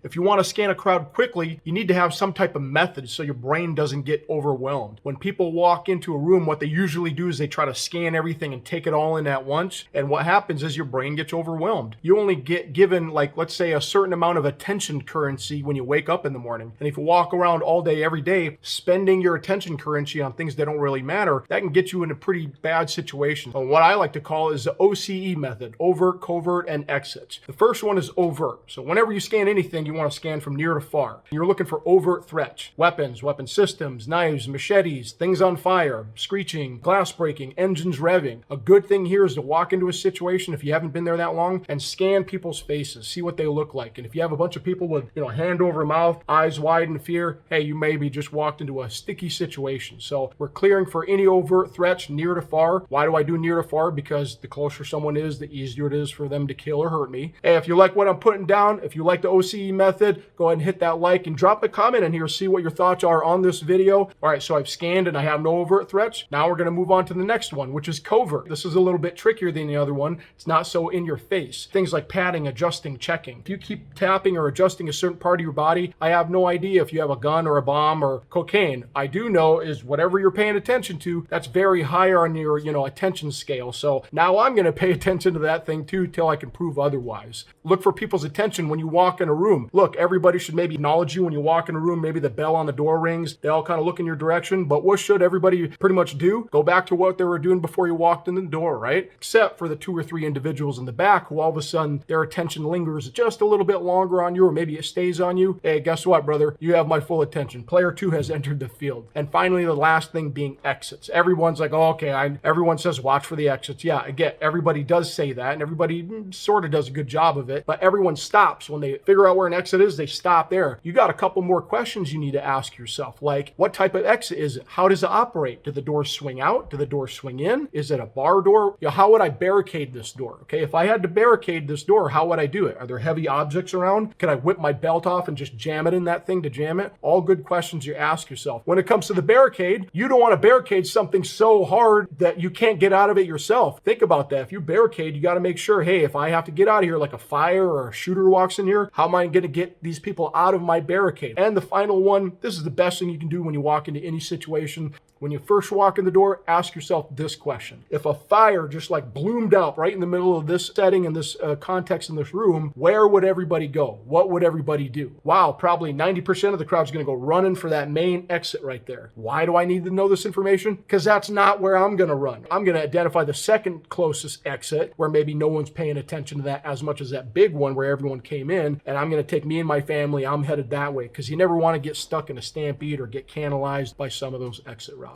If you want to scan a crowd quickly, you need to have some type of method so your brain doesn't get overwhelmed. When people walk into a room, what they usually do is they try to scan everything and take it all in at once. And what happens is your brain gets overwhelmed. You only get given, like, let's say, a certain amount of attention currency when you wake up in the morning. And if you walk around all day, every day, spending your attention currency on things that don't really matter, that can get you in a pretty bad situation. And what I like to call is the OCE method: overt, covert, and exits. The first one is overt. So whenever you scan anything, you want to scan from near to far. You're looking for overt threats: weapons, weapon systems, knives, machetes, things on fire, screeching, glass breaking, engines revving. A good thing here is to walk into a situation, if you haven't been there that long, and scan people's faces, see what they look like. And if you have a bunch of people with, hand over mouth, eyes wide in fear, hey, you maybe just walked into a sticky situation. So we're clearing for any overt threats near to far. Why do I do near to far? Because the closer someone is, the easier it is for them to kill or hurt me. Hey, if you like what I'm putting down, if you like the OCE method, go ahead and hit that like and drop a comment in here, see what your thoughts are on this video. All right, so I've scanned and I have no overt threats. Now we're going to move on to the next one, which is covert. This is a little bit trickier than the other one. It's not so in your face. Things like patting, adjusting, checking. If you keep tapping or adjusting a certain part of your body, I have no idea if you have a gun or a bomb or cocaine. I do know is whatever you're paying attention to, that's very high on your, attention scale. So now I'm going to pay attention to that thing too till I can prove otherwise. Look for people's attention when you walk in a room. Look, everybody should maybe acknowledge you when you walk in a room. Maybe the bell on the door rings. They all kind of look in your direction. But what should everybody pretty much do? Go back to what they were doing before you walked in the door, right? Except for the 2 or 3 individuals in the back who all of a sudden their attention lingers just a little bit longer on you, or maybe it stays on you. Hey, guess what, brother? You have my full attention. Player 2 has entered the field. And finally, the last thing being exits. Everyone's like, oh, okay, everyone says watch for the exits. Yeah, again, everybody does say that, and everybody sort of does a good job of it, but everyone stops. When they figure out where an exit is, they stop there. You got a couple more questions you need to ask yourself, like, what type of exit is it? How does it operate? Do the doors swing out? Do the doors swing in? Is it a bar door? How would I barricade this door? Okay, if I had to barricade this door, how would I do it? Are there heavy objects around? Can I whip my belt off and just jam it in that thing to jam it? All good questions you ask yourself. When it comes to the barricade, you don't want to barricade something so hard that you can't get out of it yourself. Think about that. If you barricade, you got to make sure, hey, if I have to get out of here, like a fire or a shooter walks in here, how am I going to get these people out of my barricade? And the final one, this is the best thing you can do when you walk into any situation. When you first walk in the door, ask yourself this question. If a fire just like bloomed out right in the middle of this setting and this context in this room, where would everybody go? What would everybody do? Wow, probably 90% of the crowd's going to go running for that main exit right there. Why do I need to know this information? Because that's not where I'm going to run. I'm going to identify the second closest exit where maybe no one's paying attention to that as much as that big one where everyone came in, and I'm going to take me and my family. I'm headed that way because you never want to get stuck in a stampede or get cannibalized by some of those exit routes.